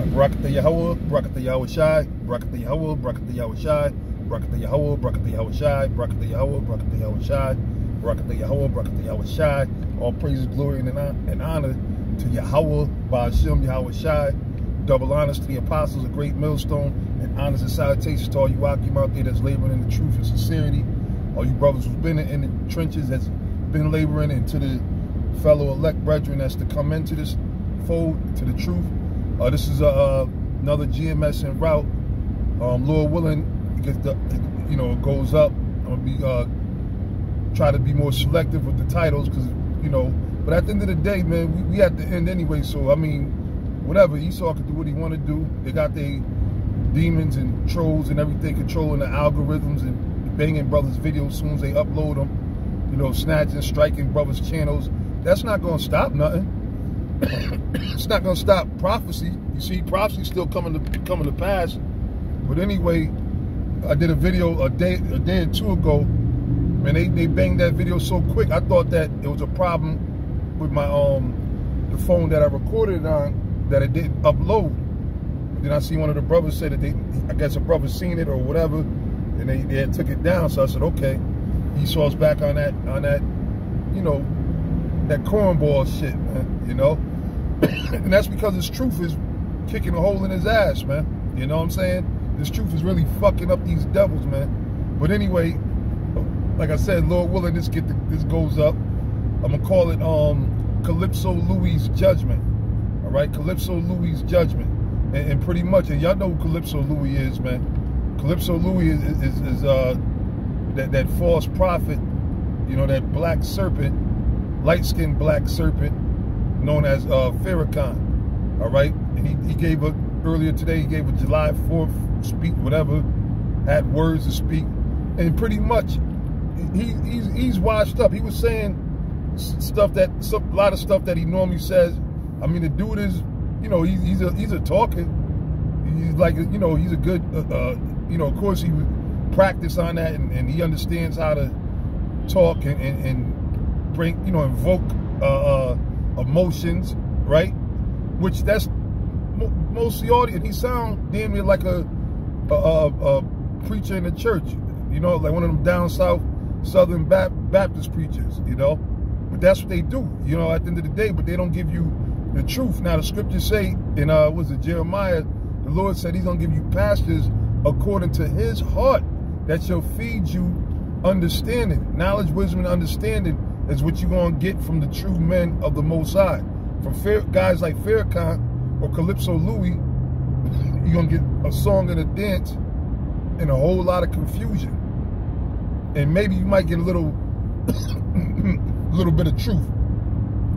Barakatah Yahweh, Barakatah Yahweh Shai, Barakatah Yahweh, Barakatah Yahweh Shai, Barakatah Yahweh, Barakatah Yahweh Shai, Barakatah Yahweh, Barakatah Yahweh Shai, Barakatah Yahweh, Barakatah Yahweh Shai. All praises, glory, and honor to Yahweh, Ba'ashem, Yahweh Shai. Double honors to the apostles, a great millstone, and honors and salutations to all you Akim out there that's laboring in the truth and sincerity. All you brothers who've been in the trenches, that's been laboring, and to the fellow elect brethren that's to come into this fold, to the truth. This is another GMS en route. Lord willing, it goes up. I'm gonna be try to be more selective with the titles, because But at the end of the day, man, we at the end anyway. So I mean, whatever, Esau could do what he want to do. They got their demons and trolls and everything controlling the algorithms and banging brothers' videos as soon as they upload them. Snatching, striking brothers' channels. That's not gonna stop nothing. It's not going to stop prophecy. You see, prophecy still coming to pass. But anyway, I did a video a day or two ago. Man, they banged that video so quick. I thought that it was a problem with my the phone that I recorded it on, that it didn't upload. But then I see one of the brothers say that I guess a brother seen it or whatever, and they had took it down. So I said, okay, Esau's back on that that cornball shit, man. And that's because his truth is kicking a hole in his ass, man. You know what I'm saying? This truth is really fucking up these devils, man. But anyway, like I said, Lord willing, this goes up. I'm gonna call it Calypso Louie'S Judgement. All right, Calypso Louie'S Judgement, and pretty much, and y'all know who Calypso Louie is, man. Calypso Louie is that false prophet, that black serpent, light-skinned black serpent, known as Farrakhan. All right, and he gave earlier today. He gave a July 4th speech, whatever, had words to speak, and pretty much he's washed up. He was saying a lot of stuff that he normally says. I mean, the dude is, he's a talker. He's like, he's a good, of course he would practice on that, and he understands how to talk and bring, invoke emotions, right? Which that's most of the audience. He sound damn near like a preacher in the church, like one of them down south Southern Baptist preachers, But that's what they do, at the end of the day. But they don't give you the truth. Now the scriptures say in Jeremiah, the Lord said He's gonna give you pastors according to His heart, that shall feed you understanding, knowledge, wisdom, and understanding. Is what you're going to get from the true men of the Most High. From guys like Farrakhan or Calypso Louie, you're going to get a song and a dance and a whole lot of confusion. And maybe you might get a little bit of truth.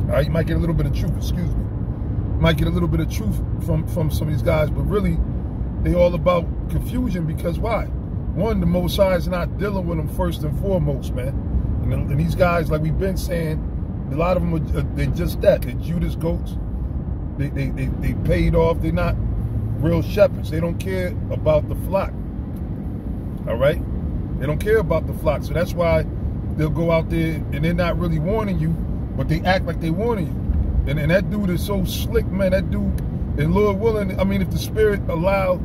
All right, you might get a little bit of truth, excuse me. You might get a little bit of truth from some of these guys, but really, they all about confusion, because why? One, the Most High is not dealing with them first and foremost, man. And these guys, like we've been saying, a lot of them they're just that. They're Judas goats. They paid off. They're not real shepherds. They don't care about the flock. All right? They don't care about the flock. So that's why they'll go out there and they're not really warning you, but they act like they're warning you. And that dude is so slick, man. That dude, and Lord willing, I mean, if the Spirit allowed,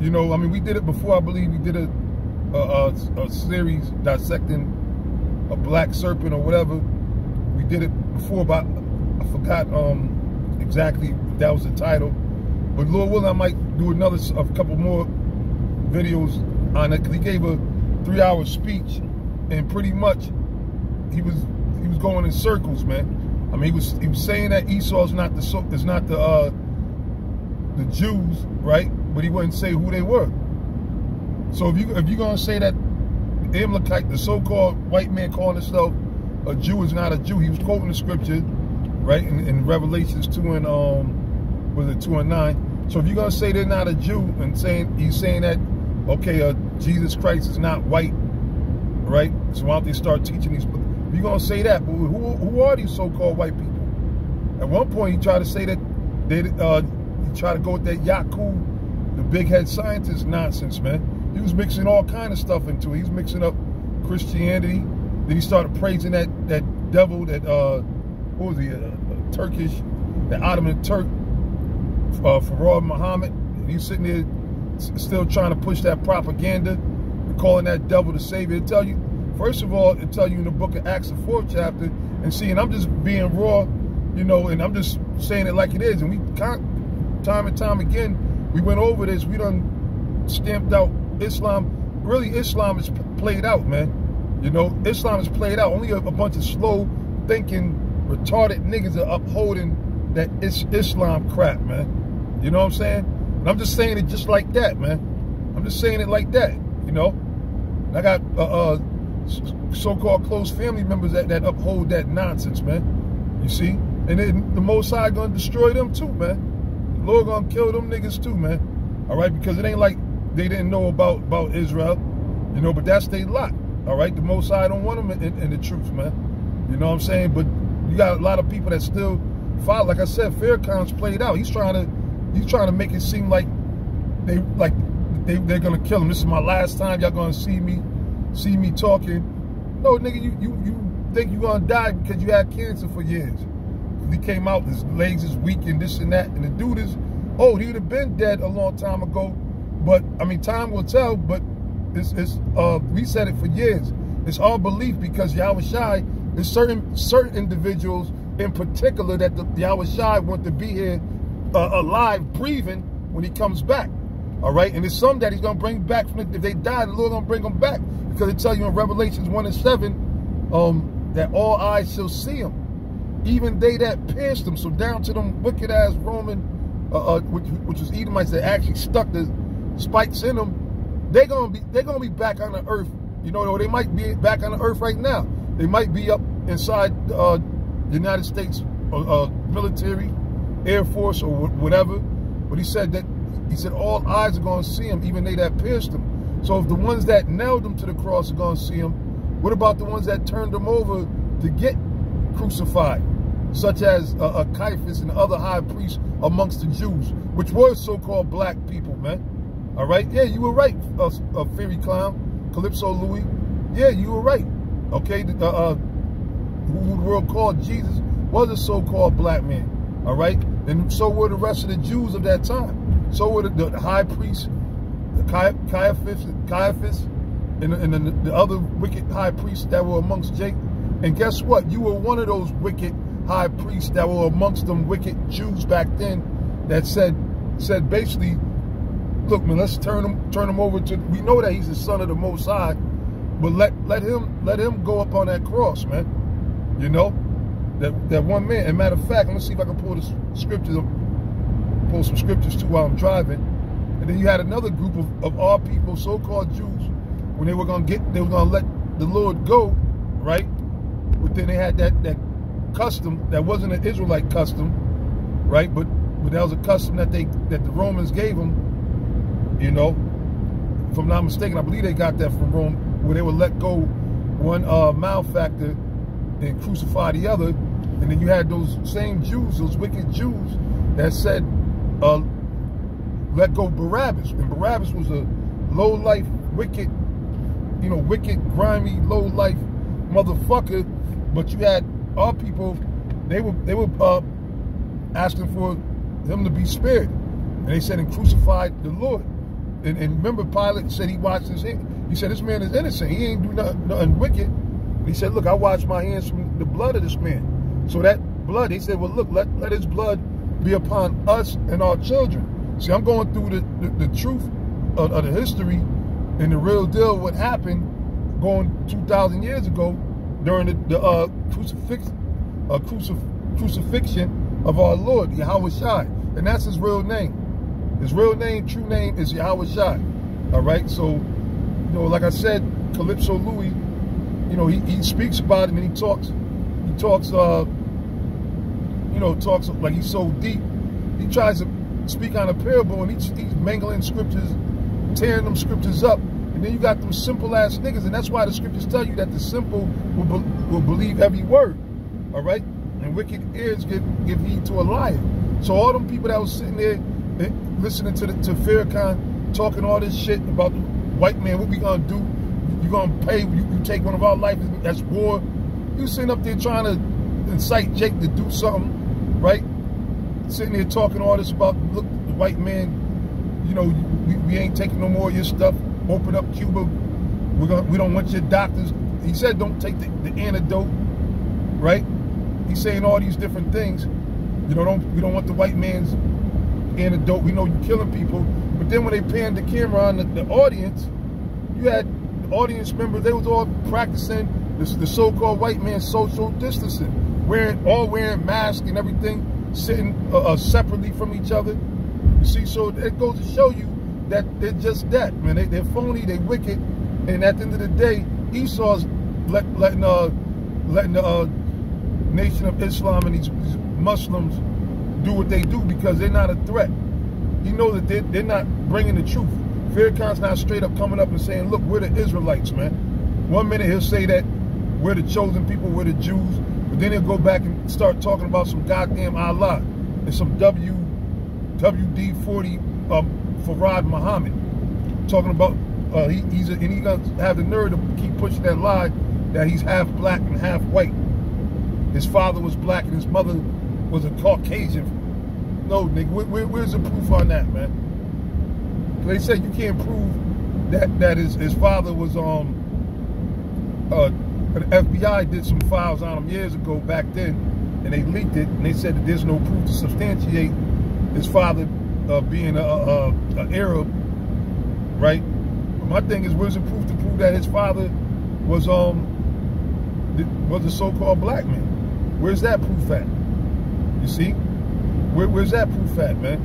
I mean, we did it before. I believe we did a series dissecting a black serpent or whatever. We did it before, but I forgot exactly if that was the title. But Lord willing, I might do a couple more videos on it, because he gave a 3-hour speech, and pretty much he was going in circles, man. I mean, he was saying that Esau's not the Jews, right? But he wouldn't say who they were. So if you're gonna say that Amalekite, the so-called white man calling himself a Jew, is not a Jew. He was quoting the scripture, right, in Revelations 2 and 2 and 9. So if you're gonna say they're not a Jew, and he's saying that, okay, Jesus Christ is not white, right? So why don't they start teaching these? If you're gonna say that, but who are these so-called white people? At one point, he tried to say that he tried to go with that Yaku, the big head scientist nonsense, man. He was mixing all kind of stuff into it. He was mixing up Christianity. Then he started praising that devil, that what was he, Turkish, the Ottoman Turk Farad Muhammad. He's sitting there still trying to push that propaganda, calling that devil the savior. It tell you, first of all, it tell you in the book of Acts, the 4th chapter, and see, and I'm just being raw, you know, and I'm just saying it like it is. And we time and time again, we went over this. We done stamped out Islam. Really, Islam is played out, man. You know, Islam is played out. Only a bunch of slow thinking, retarded niggas are upholding that Islam crap, man. You know what I'm saying? And I'm just saying it just like that, man. I'm just saying it like that, you know? And I got so-called close family members that uphold that nonsense, man. You see? And then the Most High gonna destroy them too, man. The Lord gonna kill them niggas too, man. All right? Because it ain't like they didn't know about Israel, you know, but that's their lot. All right? The Most High don't want them in the truth, man. You know what I'm saying? But you got a lot of people that still follow. Like I said, Farrakhan's played out. He's trying to make it seem like they're gonna kill him. This is my last time y'all gonna see me talking. No, nigga, you think you gonna die because you had cancer for years. He came out, his legs is weak and this and that, and the dude is old. He'd have been dead a long time ago. But I mean, time will tell. But we said it for years. It's our belief because Yahweh Shai, there's certain individuals in particular that the Yahweh Shai want to be here alive, breathing when he comes back. All right, and there's some that he's gonna bring back from if they die, the Lord gonna bring them back because it tells you in Revelations 1:7 that all eyes shall see him, even they that pierced him. So down to them wicked ass Roman, which was Edomites that actually stuck the spikes in them. They're gonna be back on the earth. You know, they might be back on the earth right now. They might be up inside the United States military, Air Force, or whatever. But he said all eyes are going to see him, even they that pierced him. So if the ones that nailed him to the cross are going to see him, what about the ones that turned him over to get crucified, such as Caiaphas and other high priests amongst the Jews, which were so-called black people, man? All right? Yeah, you were right, Fairy Clown, Calypso Louie. Yeah, you were right. Okay? Who the world called Jesus was a so-called black man. All right? And so were the rest of the Jews of that time. So were the high priests, Caiaphas, and the other wicked high priests that were amongst Jacob. And guess what? You were one of those wicked high priests that were amongst them wicked Jews back then that said basically, look, man, let's turn him over to. We know that he's the son of the Most High, but let him go up on that cross, man. You know, that one man. And matter of fact, let me see if I can pull the scriptures, pull some scriptures too while I'm driving. And then you had another group of our people, so-called Jews, when they were gonna let the Lord go, right? But then they had that custom that wasn't an Israelite custom, right? But that was a custom that the Romans gave them. You know, if I'm not mistaken, I believe they got that from Rome, where they would let go one malefactor and crucify the other. And then you had those same Jews, those wicked Jews, that said, let go Barabbas. And Barabbas was a low-life, wicked, you know, wicked, grimy, low-life motherfucker. But you had our people, they were asking for him to be spared. And they said, and crucified the Lord. And remember, Pilate said he washed his hands. He said, this man is innocent. He ain't do nothing wicked. And he said, look, I washed my hands from the blood of this man. So that blood, he said, well, look, let his blood be upon us and our children. See, I'm going through the truth of the history and the real deal, what happened going 2,000 years ago during the crucifixion of our Lord, Yahweh Shai. And that's his real name. His real name, true name, is Yahweh Shai. All right? So, you know, like I said, Calypso Louie, you know, he speaks about it and he talks, you know, talks like he's so deep. He tries to speak on a parable and he's mangling scriptures, tearing them scriptures up. And then you got them simple ass niggas, and that's why the scriptures tell you that the simple will believe every word. All right? And wicked ears give heed to a liar. So all them people that was sitting there listening to Farrakhan talking all this shit about the white man, what we gonna do? You gonna pay? You take one of our lives? That's war. You sitting up there trying to incite Jake to do something, right? sitting there talking all this about, look, the white man, you know, we ain't taking no more of your stuff. Open up Cuba. We don't want your doctors. He said don't take the antidote, right? He's saying all these different things. You know, we don't want the white man's antidote. We know you're killing people. But then when they panned the camera on the audience, you had the audience members, they was all practicing the so-called white man's social distancing, wearing masks and everything, sitting separately from each other. You see, so it goes to show you that they're just that, man. They're phony, they wicked, and at the end of the day, Esau's letting the Nation of Islam and these Muslims do what they do because they're not a threat. He knows that they're not bringing the truth. Farrakhan's not straight up coming up and saying, look, we're the Israelites, man. One minute he'll say that we're the chosen people, we're the Jews, but then he'll go back and start talking about some goddamn Allah and some WD-40 Farad Muhammad. Talking about, he's gonna have the nerve to keep pushing that lie that he's half black and half white. His father was black and his mother was a Caucasian. No, nigga, where's the proof on that, man? They say you can't prove that his father was the FBI did some files on him years ago back then, and they leaked it, and they said that there's no proof to substantiate his father being an Arab, right? But my thing is, where's the proof to prove that his father was a so-called black man? Where's that proof at? You see? Where's that proof at, man?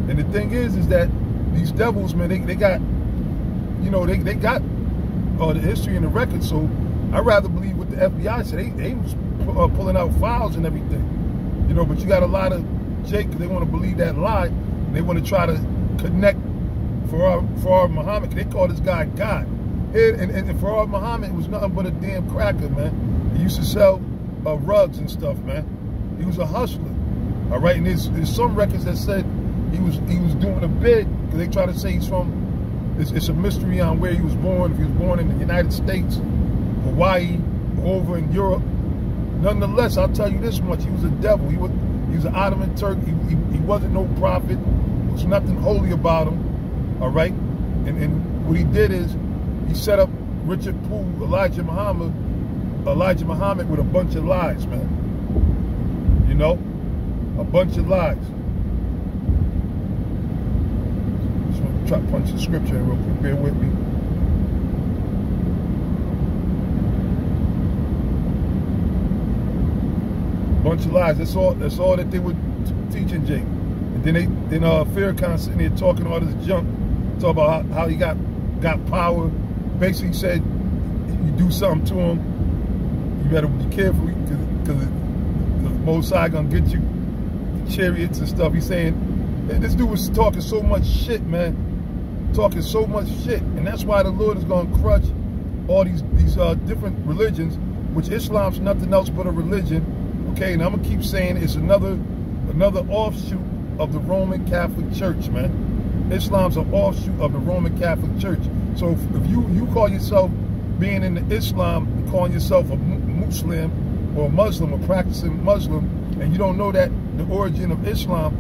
And the thing is that these devils, man, they got, you know, they got the history and the record. So I'd rather believe what the FBI said. They was pulling out files and everything, you know. But you got a lot of Jake, they want to believe that lie. And they want to try to connect Farad Muhammad. They call this guy God. And Farad Muhammad was nothing but a damn cracker, man. He used to sell rugs and stuff, man. He was a hustler. All right, and there's some records that said he was doing a bid because they try to say he's from. It's a mystery on where he was born. If he was born in the United States, Hawaii, or over in Europe. Nonetheless, I'll tell you this much: he was a devil. He was an Ottoman Turk. He wasn't no prophet. There was nothing holy about him. All right, and what he did is he set up Richard Poole, Elijah Muhammad with a bunch of lies, man. You know. A bunch of lies. Just want to try to punch the scripture in real quick. Bear with me. Bunch of lies. That's all that they were teaching Jake. And then Farrakhan sitting there talking all this junk, talking about how he got power. Basically said, you do something to him, you better be careful because the Most High gonna get you. Chariots and stuff. He's saying, this dude was talking so much shit, man. Talking so much shit. And that's why the Lord is going to crush all these different religions, which Islam's nothing else but a religion. Okay, and I'm going to keep saying it's another offshoot of the Roman Catholic Church, man. Islam's an offshoot of the Roman Catholic Church. So if you call yourself being in the Islam and calling yourself a Muslim or a Muslim or practicing Muslim, and you don't know that the origin of Islam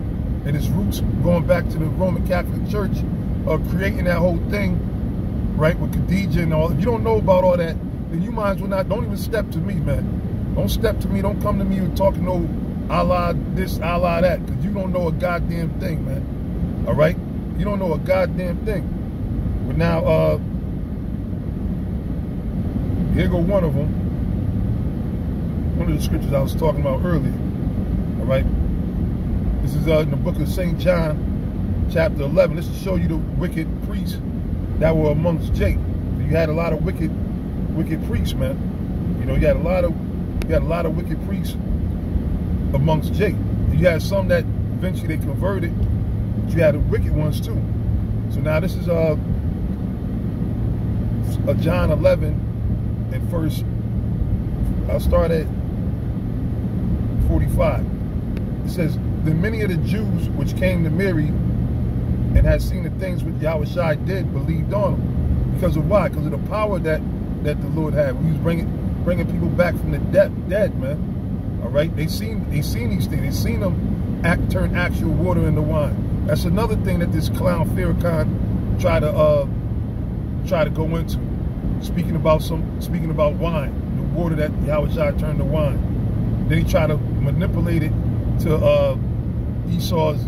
and its roots going back to the Roman Catholic Church, creating that whole thing, right, with Khadijah and all. If you don't know about all that, then you might as well not. Don't even step to me, man. Don't step to me. Don't come to me and talking no Allah this, Allah that, because you don't know a goddamn thing, man. All right? You don't know a goddamn thing. But now, here go one of them. One of the scriptures I was talking about earlier. All right? This is in the book of St. John, chapter 11. This will show you the wicked priests that were amongst Jake. You had a lot of wicked priests, man. You know, you had a lot of wicked priests amongst Jake. You had some that eventually they converted, but you had the wicked ones too. So now this is John 11 and first. I'll start at 45. It says, then many of the Jews which came to Mary and had seen the things which Yahushua did believed on him. Because of why? Because of the power that the Lord had. He was bringing people back from the dead, man. All right? They seen these things. They seen him turn actual water into wine. That's another thing that this clown Farrakhan tried to go into. Speaking about wine, the water that Yahushua turned to wine. Then he tried to manipulate it to Esau's,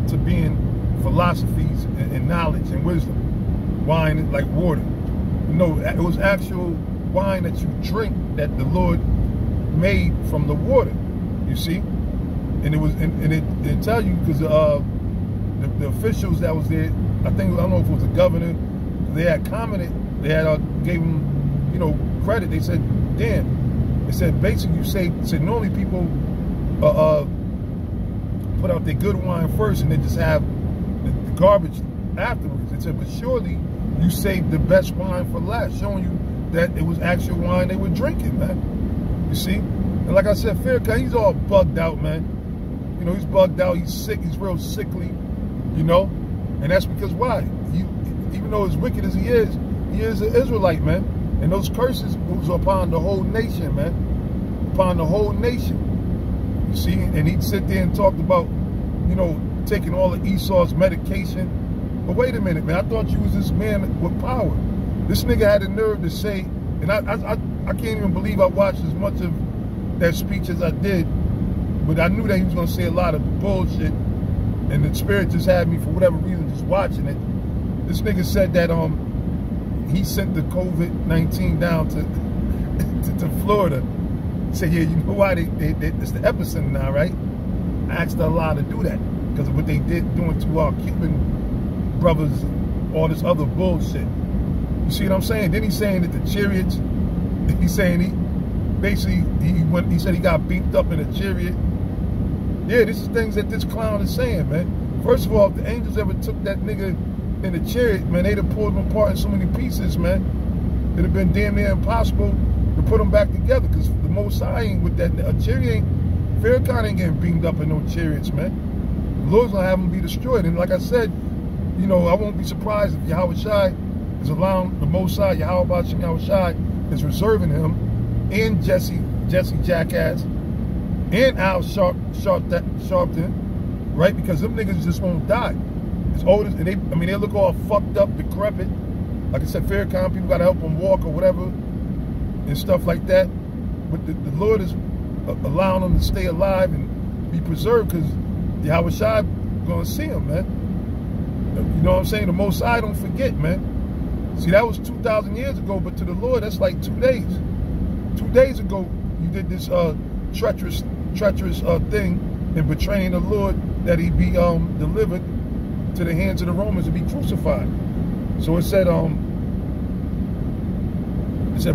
to being philosophies and knowledge and wisdom. Wine is like water. It was actual wine that you drink that the Lord made from the water. You see, and it tell you because the officials that was there, I don't know if it was the governor, they had commented, they had gave him, credit. They said, damn, they said basically said normally people put out their good wine first and then just have the garbage afterwards. They said, but surely you saved the best wine for last, showing you that it was actual wine they were drinking, man. You see? And like I said, Farrakhan, he's all bugged out, man. He's bugged out, he's sick, he's real sickly, And that's because why? Even though as wicked as he is an Israelite, man. And those curses was upon the whole nation, man. Upon the whole nation. You see? And he'd sit there and talk about, taking all of Esau's medication. But wait a minute, man. I thought you was this man with power. This nigga had the nerve to say, and I can't even believe I watched as much of that speech as I did, but I knew that he was going to say a lot of bullshit, and the spirit just had me, for whatever reason, just watching it. This nigga said that he sent the COVID-19 down to Florida. He said, yeah, you know why? It's the epicenter now, right? I asked Allah to do that because of what they doing to our Cuban brothers, all this other bullshit. You see what I'm saying? Then he's saying that the chariots, he's saying he said he got beamed up in a chariot. Yeah, this is things that this clown is saying, man. First of all, if the angels ever took that nigga in the chariot, man, they'd have pulled him apart in so many pieces, man. It'd have been damn near impossible to put them back together, because the Most High ain't with that. A chariot Farrakhan ain't getting beamed up in no chariots, man. The Lord's gonna have them be destroyed. And like I said, I won't be surprised if Yahushua is allowing the Most High, Yahushua is reserving him, and Jesse Jackass, and Al Sharpton, right? Because them niggas just won't die. As old as, and they look all fucked up, decrepit. Like I said, Farrakhan, people gotta help them walk or whatever, and stuff like that. But the Lord is allowing them to stay alive and be preserved, because Yahushua gonna see them, man. You know what I'm saying? The Most High don't forget, man. See, that was 2,000 years ago, but to the Lord, that's like 2 days. 2 days ago, you did this treacherous thing in betraying the Lord, that he be delivered to the hands of the Romans to be crucified. So it said,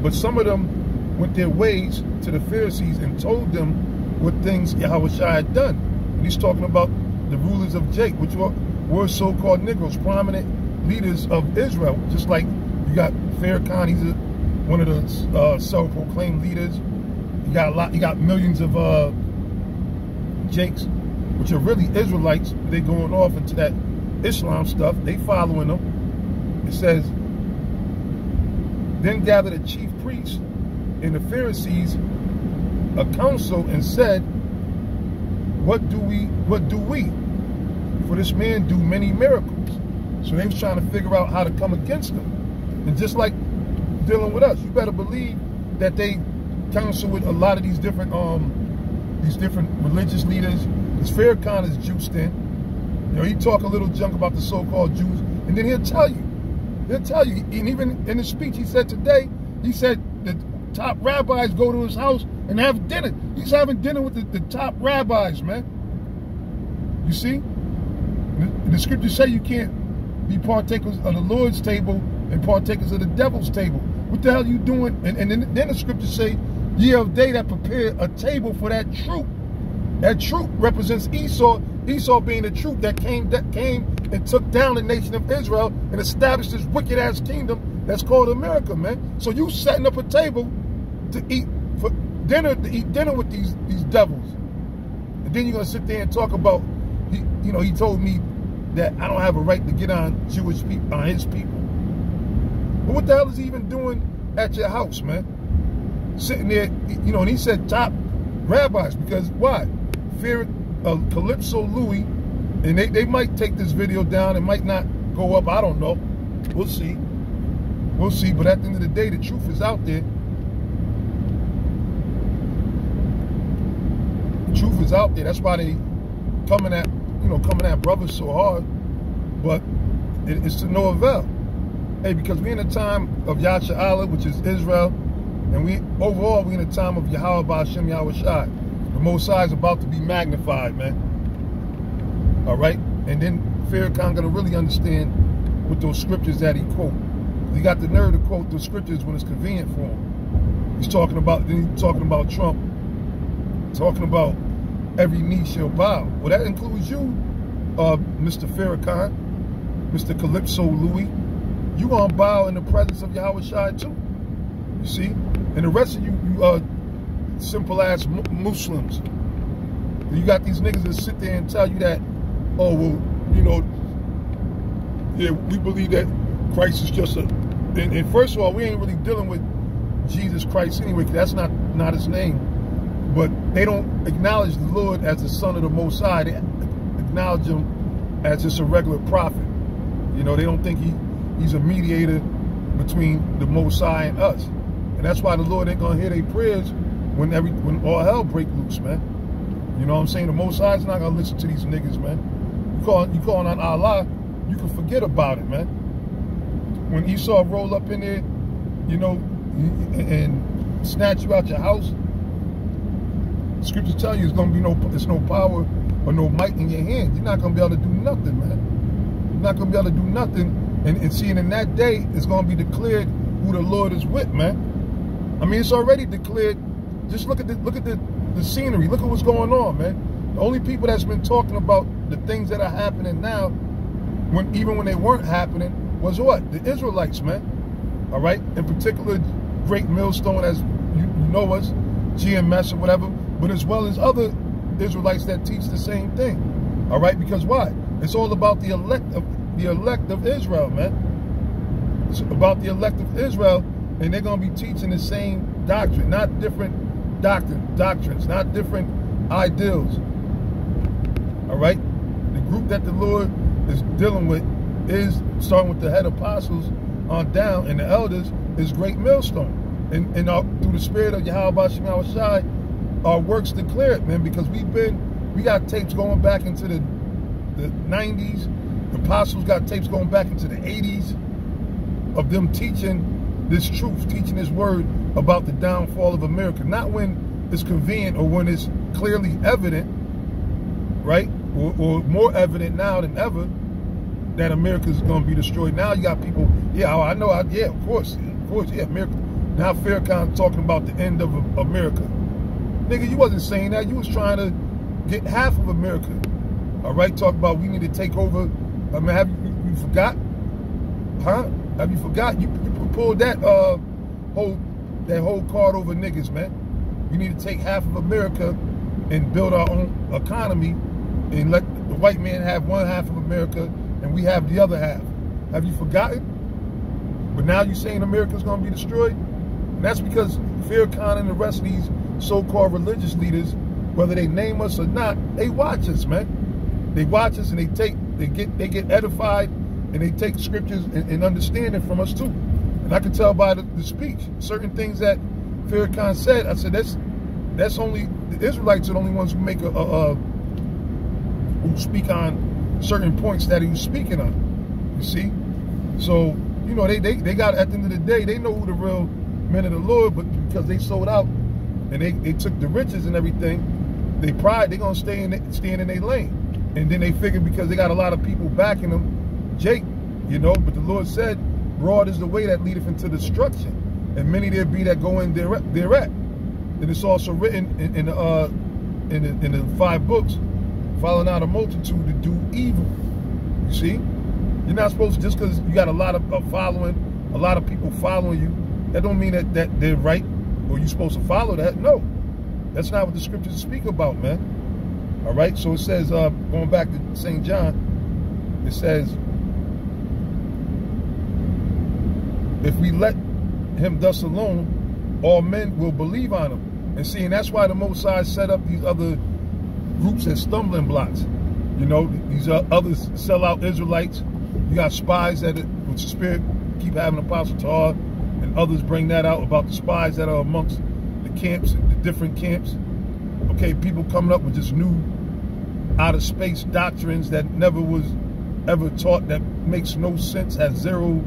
but some of them went their ways to the Pharisees and told them what things Yahushua had done. And he's talking about the rulers of Jake, which were so-called Negroes, prominent leaders of Israel. Just like you got Farrakhan, he's one of the self-proclaimed leaders. You got millions of Jakes, which are really Israelites. They going off into that Islam stuff. They following them. It says, then gathered the chief priests and the Pharisees a council and said, what do we? For this man do many miracles. So they was trying to figure out how to come against him. And just like dealing with us, you better believe that they counsel with a lot of these different religious leaders. Because Farrakhan is juiced in. He talk a little junk about the so-called Jews, and then he'll tell you. And even in his speech he said today, he said the top rabbis go to his house and have dinner. He's having dinner with the top rabbis, man. You see? The scriptures say you can't be partakers of the Lord's table and partakers of the devil's table. What the hell are you doing? And then the scriptures say, ye of they that prepare a table for that troop. That troop represents Esau. Esau being the troop that came and took down the nation of Israel and established this wicked-ass kingdom that's called America, man. So you setting up a table to eat dinner with these devils. And then you're going to sit there and talk about, he told me that I don't have a right to get on Jewish people, on his people. But what the hell is he even doing at your house, man? Sitting there, and he said top rabbis, because why? Calypso Louie, and they might take this video down. It might not go up. I don't know. We'll see. We'll see. But at the end of the day, the truth is out there. The truth is out there. That's why they coming at brothers so hard. But it's to no avail. Hey, because we're in a time of Yasha'Allah, which is Israel, and we in a time of Yahweh Ba'Shem Yahweh Shai. The Most High is about to be magnified, man. All right? And then Farrakhan gonna really understand with those scriptures that he quote. He got the nerve to quote those scriptures when it's convenient for him. He's talking about Trump, talking about every knee shall bow. Well, that includes you, Mr. Farrakhan, Mr. Calypso Louie. You gonna bow in the presence of Yahweh Shai too. You see? And the rest of you simple ass Muslims. You got these niggas that sit there and tell you that, oh, well, you know, yeah, we believe that Christ is just a, and first of all, we ain't really dealing with Jesus Christ anyway, because that's not his name. But they don't acknowledge the Lord as the Son of the Most High. They acknowledge him as just a regular prophet. You know, they don't think he's a mediator between the Most High and us. And that's why the Lord ain't gonna hear their prayers when all hell break loose, man. You know what I'm saying? The Most High is not gonna listen to these niggas, man. You calling on Allah, you can forget about it, man. When Esau roll up in there, you know, and snatch you out your house, scriptures tell you it's no power or no might in your hand. You're not gonna be able to do nothing, man. You're not gonna be able to do nothing. And seeing in that day, it's gonna be declared who the Lord is with, man. I mean, it's already declared. Just look at the scenery. Look at what's going on, man. The only people that's been talking about the things that are happening now, even when they weren't happening, was what? The Israelites, man. All right? In particular, Great Millstone, as you know us, GMS or whatever, but as well as other Israelites that teach the same thing. All right? Because why? It's all about the elect of Israel, man. It's about the elect of Israel, and they're going to be teaching the same doctrine, not different doctrines, not different ideals. All right? The group that the Lord is dealing with is, starting with the head apostles on down, and the elders is Great Millstone. And through the spirit of Yahweh Ba'Shem Yahweh Shai, our works declare it, man, because we got tapes going back into the 90s. The apostles got tapes going back into the 80s of them teaching this truth, teaching this word about the downfall of America. Not when it's convenient or when it's clearly evident, right? Or more evident now than ever that America is going to be destroyed. Now you got people, yeah, I know, yeah, of course, yeah, America. Now Farrakhan talking about the end of America. Nigga, you wasn't saying that. You was trying to get half of America. All right, talk about we need to take over. I mean, have you forgot? Huh? Have you forgot? You pulled that whole card over niggas, man. We need to take half of America and build our own economy and let the white man have one half of America and we have the other half. Have you forgotten? But now you're saying America's going to be destroyed? And that's because Farrakhan and the rest of these so-called religious leaders, whether they name us or not, they watch us, man. They watch us and they get edified, and they take scriptures and understanding from us too. And I can tell by the speech, certain things that Farrakhan said, I said that's only, the Israelites are the only ones who make who speak on certain points that he was speaking on. You see? So, you know, they got, at the end of the day, they know who the real men of the Lord, but because they sold out and they took the riches and everything, they gonna stay in their lane. And then they figured because they got a lot of people backing them, Jake, you know, but the Lord said, broad is the way that leadeth into destruction, and many there be that go in thereat. And it's also written in the 5 books, following out a multitude to do evil. You see? You're not supposed to, just because you got a lot of following, a lot of people following you, that don't mean that they're right, or you're supposed to follow that. No. That's not what the scriptures speak about, man. All right? So it says, going back to St. John, it says, if we let him thus alone, all men will believe on him. And see, and that's why the Most High set up these other groups as stumbling blocks. You know, these others sell out Israelites. You got spies that, with the Spirit, keep having Apostle Tar, and others bring that out about the spies that are amongst the camps, the different camps. Okay, people coming up with just new outer space doctrines that never was ever taught, that makes no sense, has zero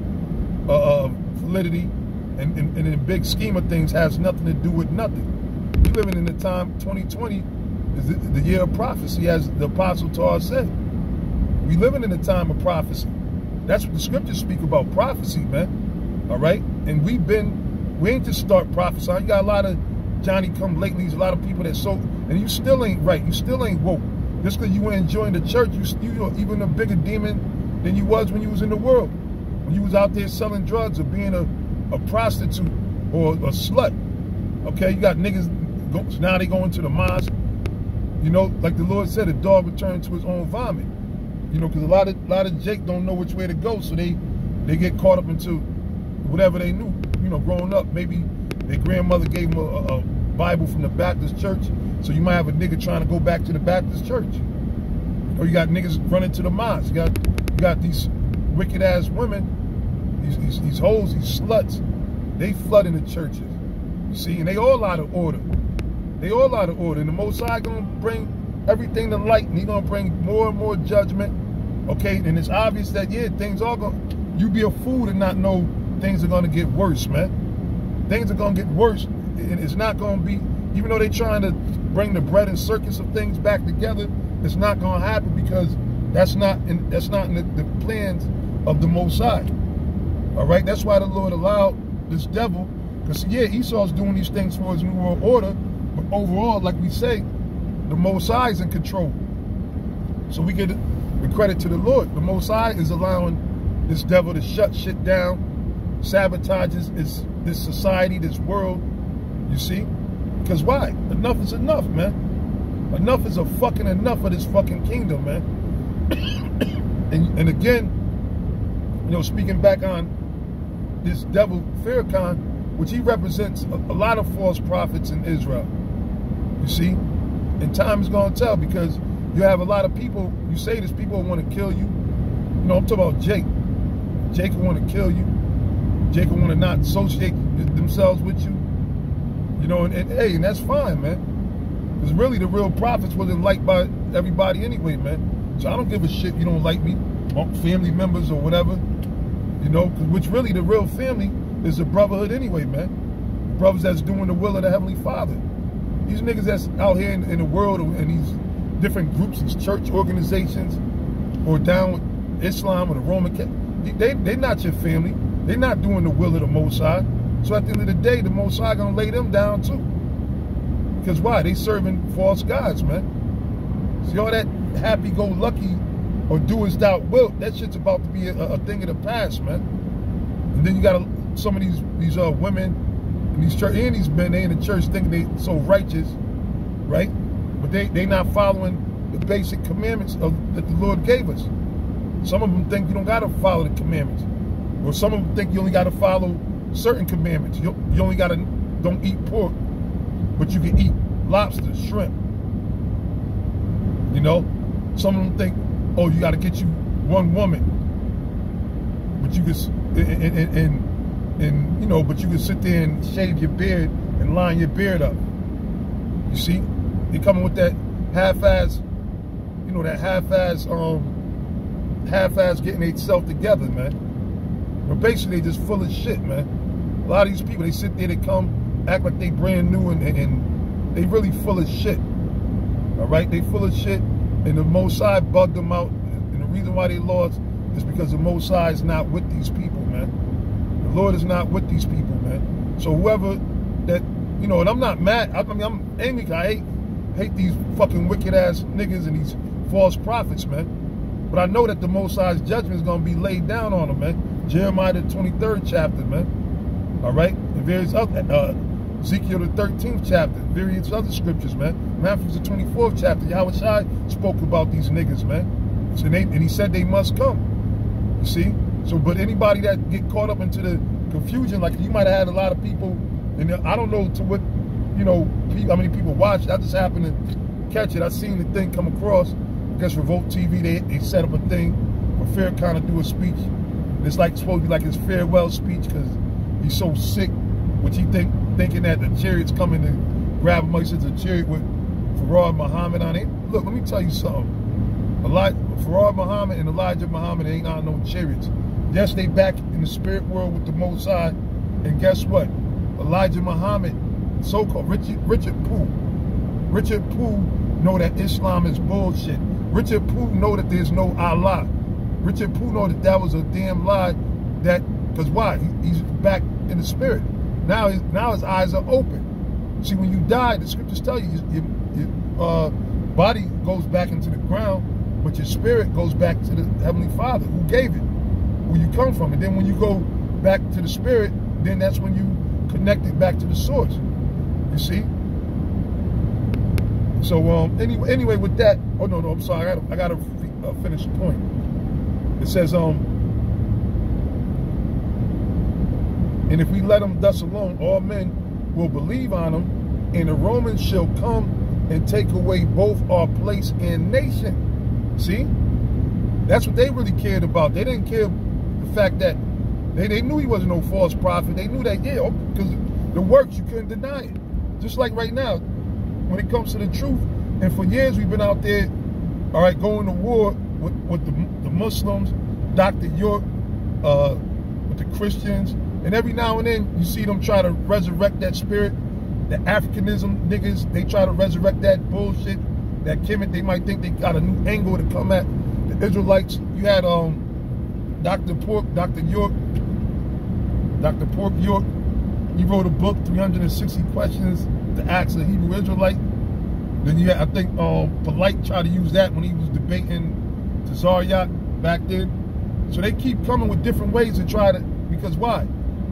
validity, and in the big scheme of things has nothing to do with nothing. We're living in the time, 2020 is the year of prophecy, as the Apostle Tar said. We living in a time of prophecy. That's what the scriptures speak about, prophecy, man. All right? And we ain't just start prophesying. You got a lot of Johnny-come-latelys, a lot of people that and you still ain't right. You still ain't woke. Just because you ain't enjoying the church, you're even a bigger demon than you was when you was in the world. When you was out there selling drugs or being a prostitute or a slut. Okay? You got niggas, now they going to the mosque. You know, like the Lord said, a dog returned to his own vomit. You know, because a lot of Jake don't know which way to go, so they get caught up into whatever they knew. You know, growing up, maybe their grandmother gave them a Bible from the Baptist church, so you might have a nigga trying to go back to the Baptist church. Or you got niggas running to the mosque. You got these wicked ass women, these hoes, these sluts. They flooding the churches. You see, and they all out of order. They all out of order. And the Most High gonna bring everything to light, and He's gonna bring more and more judgment. Okay, and it's obvious that things are gonna. You be a fool to not know things are gonna get worse, man. Things are gonna get worse, and it's not gonna be. Even though they're trying to bring the bread and circus of things back together, it's not gonna happen, because that's not in the plans of the Most High. All right, that's why the Lord allowed this devil, because Esau's doing these things for his new world order, but overall, like we say, the Most High is in control. So we get the credit to the Lord. The Most High is allowing this devil to shut shit down, sabotages this society, this world. You see? Because why? Enough is enough, man. Enough is a fucking enough of this fucking kingdom, man. and again, you know, speaking back on this devil Farrakhan, which he represents a lot of false prophets in Israel. You see? And time is going to tell, because you have a lot of people, you say this, people want to kill you. You know, I'm talking about Jake. Jake will want to kill you. Jake will want to not associate themselves with you. You know, and hey, and that's fine, man. Because really the real prophets wasn't liked by everybody anyway, man. So I don't give a shit you don't like me, family members or whatever. You know, which really the real family is the brotherhood anyway, man. Brothers that's doing the will of the Heavenly Father. These niggas that's out here in the world, and these different groups, these church organizations, or down with Islam or the Roman Catholic, they not your family. They're not doing the will of the Most High. So at the end of the day, the Most High gonna lay them down too. Because why? They serving false gods, man. See, all that happy-go-lucky or do as thou wilt, that shit's about to be a thing of the past, man. And then you got some of these women and these church and these men, they in the church thinking they so righteous, right? But they not following the basic commandments that the Lord gave us. Some of them think you don't gotta follow the commandments, or some of them think you only gotta follow certain commandments. You only gotta don't eat pork, but you can eat lobster, shrimp. You know, some of them think, oh, you gotta get you one woman, but you can and you know, but you can sit there and shave your beard and line your beard up. You see, they coming with that half-ass, you know, that half-ass getting themselves together, man. But basically, they just full of shit, man. A lot of these people, they sit there, they come, act like they brand new, and they really full of shit. All right, they full of shit, and the Most High bugged them out. And the reason why they lost is because the Most High is not with these people, man. The Lord is not with these people, man. So whoever that, you know, and I'm not mad. I mean, I'm angry. I hate these fucking wicked ass niggas and these false prophets, man. But I know that the Most High's judgment is going to be laid down on them, man. Jeremiah the 23rd chapter, man. All right? And various other, Ezekiel the 13th chapter, various other scriptures, man. Matthew the 24th chapter, Yahweh Shai spoke about these niggas, man. So and he said they must come. You see? So, but anybody that get caught up into the confusion, like you might have had a lot of people, and I don't know to what, you know, how many people watched. I just happened to catch it. I seen the thing come across. I guess Revolt TV, they set up a thing for Farrakhan to do a speech. It's like supposed to be like his farewell speech because he's so sick, which he thinking that the chariot's coming to grab him. He says a chariot with Farad Muhammad on it. Look, let me tell you something. Farad Muhammad and Elijah Muhammad ain't on no chariots. Yes, they back in the spirit world with the Most High. And guess what? Elijah Muhammad, so-called Richard Poole know that Islam is bullshit. Richard Poole know that there's no Allah. Richard Poole know that was a damn lie. Because why? He's back in the spirit. Now his eyes are open. See, when you die, the scriptures tell you your body goes back into the ground, but your spirit goes back to the Heavenly Father who gave it, where you come from. And then when you go back to the spirit, then that's when you connect it back to the source. You see? So anyway, with that, oh no, I'm sorry, I gotta finish the point. It says and if we let them thus alone, all men will believe on them, and the Romans shall come and take away both our place and nation. See? That's what they really cared about. They didn't care the fact that they knew he wasn't no false prophet. They knew that, yeah, because the works, you couldn't deny it. Just like right now, when it comes to the truth, and for years we've been out there, all right, going to war with the Muslims, Dr. York, with the Christians, and every now and then you see them try to resurrect that spirit. The Africanism niggas, they try to resurrect that bullshit, that Kemet. They might think they got a new angle to come at the Israelites. You had Dr. York, he wrote a book, 360 Questions to Ask a Hebrew Israelite. Then you had, I think, Polite tried to use that when he was debating Tazariot back then. So they keep coming with different ways to try to, because why?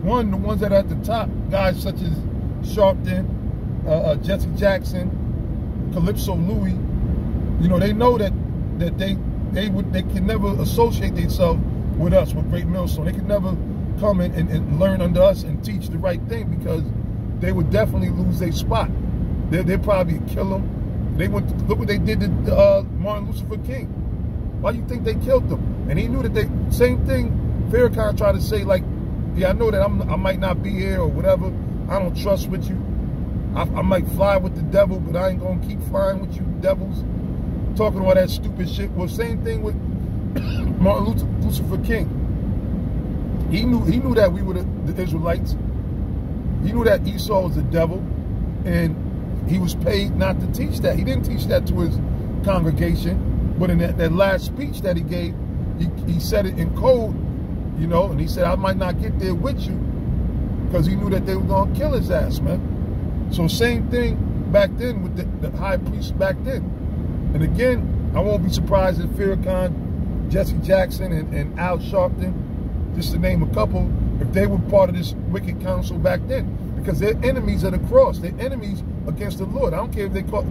One, the ones that are at the top, guys such as Sharpton, Jesse Jackson, Calypso, Louie, you know, they know that they can never associate themselves with us, with Great Millstone. They could never come and learn under us and teach the right thing, because they would definitely lose their spot. They'd probably kill them. Look what they did to Martin Luther King. Why do you think they killed them? And he knew that same thing Farrakhan tried to say, like, yeah, I know that I might not be here or whatever. I don't trust with you. I might fly with the devil, but I ain't gonna keep flying with you devils. Talking all that stupid shit. Well, same thing with Martin Luther King. He knew that we were the Israelites. He knew that Esau was the devil, and he was paid not to teach that. He didn't teach that to his congregation, but in that last speech that he gave, he said it in code, you know, and he said, I might not get there with you, because he knew that they were going to kill his ass, man. So same thing back then with the high priest back then. And again, I won't be surprised if Farrakhan, Jesse Jackson, and Al Sharpton, just to name a couple, if they were part of this wicked council back then, because they're enemies of the cross. They're enemies against the Lord. I don't care if they call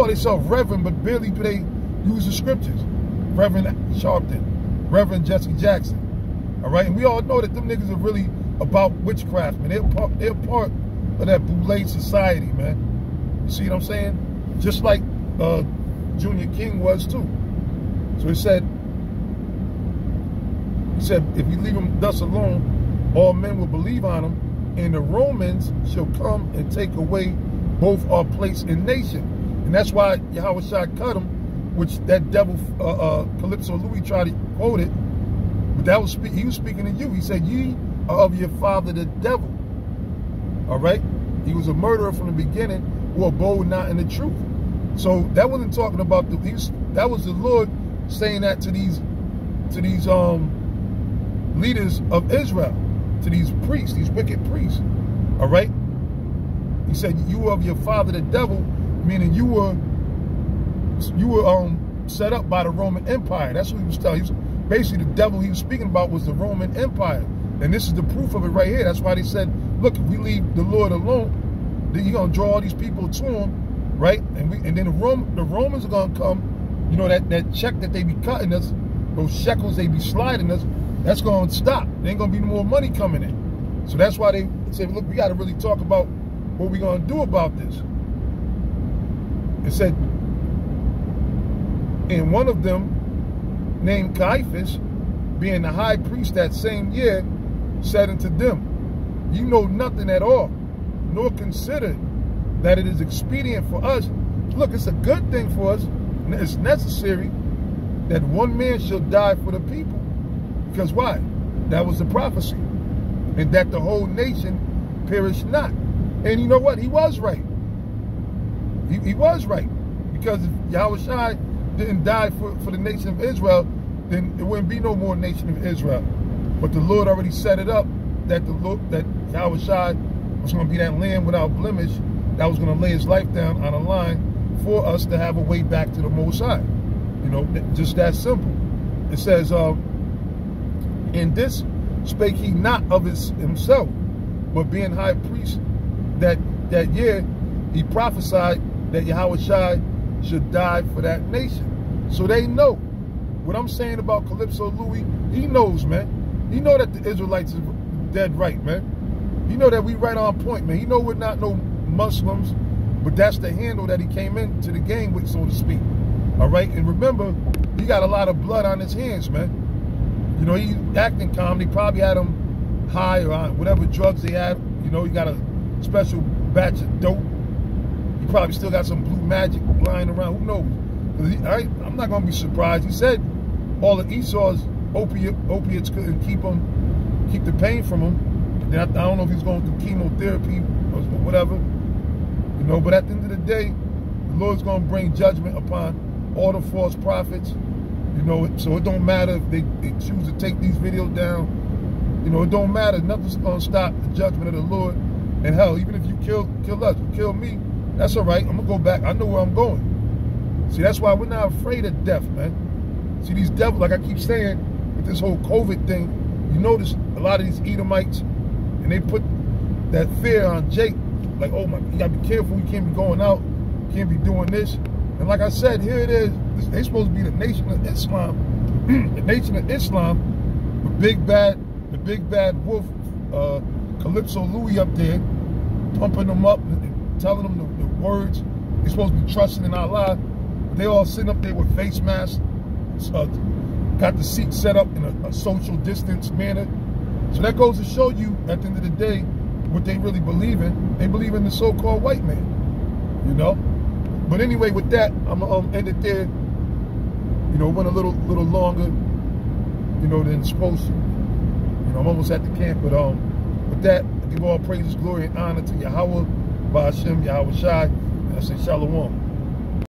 themselves Reverend, but barely do they use the scriptures. Reverend Sharpton, Reverend Jesse Jackson. All right, and we all know that them niggas are really about witchcraft, man. They're part of that Boule society, man. You see what I'm saying? Just like Junior King was too. So he said, if we leave them thus alone, all men will believe on them, and the Romans shall come and take away both our place and nation. And that's why Yahweh Shai cut him, which that devil Calypso Louie tried to quote it, but that was he was speaking to you. He said, ye are of your father the devil. All right? He was a murderer from the beginning, who abode not in the truth. So that wasn't talking about that was the Lord saying that to these leaders of Israel, to these priests, these wicked priests. All right? He said, you are of your father the devil, meaning you were set up by the Roman Empire. That's what he was telling. Basically, the devil he was speaking about was the Roman Empire. And this is the proof of it right here. That's why they said, look, if we leave the Lord alone, then you're going to draw all these people to him, right? And then the Romans are going to come, you know, that check that they be cutting us, those shekels they be sliding us, that's going to stop. There ain't going to be no more money coming in. So that's why they said, look, we got to really talk about what we're going to do about this. It said, And one of them, named Caiaphas, being the high priest that same year, said unto them, "You know nothing at all, nor consider that it is expedient for us." Look, it's a good thing for us. It's necessary that one man shall die for the people. Because why? That was the prophecy. And that the whole nation perish not. And you know what? He was right. He was right. Because if Yahushua didn't die for the nation of Israel, then there wouldn't be no more nation of Israel. But the Lord already set it up that Yahushua was going to be that lamb without blemish that was going to lay his life down on a line for us to have a way back to the Most High. You know, just that simple. It says, "In this spake he not of himself, but being high priest that year, he prophesied that Yahushua should die for that nation." So they know. What I'm saying about Calypso Louie, he knows, man. He know that the Israelites are dead right, man. He know that we right on point, man. He know we're not no Muslims, but that's the handle that he came into the game with, so to speak. All right? And remember, he got a lot of blood on his hands, man. You know, he acting calm. They probably had him high or on whatever drugs they had. You know, he got a special batch of dope. He probably still got some blue magic lying around. Who knows? I'm not going to be surprised. He said all of Esau's opiates couldn't keep the pain from him. And I don't know if he's going through chemotherapy or whatever. You know, but at the end of the day, the Lord's going to bring judgment upon all the false prophets. You know, so it don't matter if they choose to take these videos down. You know, it don't matter. Nothing's going to stop the judgment of the Lord. And hell, even if you kill us, you kill me, that's all right. I'm going to go back. I know where I'm going. See, that's why we're not afraid of death, man. See, these devils, like I keep saying, with this whole COVID thing, you notice a lot of these Edomites, and they put that fear on Jake. Like, oh my, you got to be careful. You can't be going out. You can't be doing this. And like I said, here it is. They're supposed to be the nation of Islam. The nation of Islam. The big bad wolf, Calypso Louie up there, pumping them up and telling them the words. They're supposed to be trusting in Allah. They all sitting up there with face masks, got the seat set up in a social distance manner. So that goes to show you, at the end of the day, what they really believe in. They believe in the so-called white man, you know? But anyway, with that, I'm going to end it there. You know, went a little longer, you know, than supposed to. You know, I'm almost at the camp, but with that, I give all praises, glory, and honor to Yahweh, Ba'ashem, Yahushua, and I say Shalom.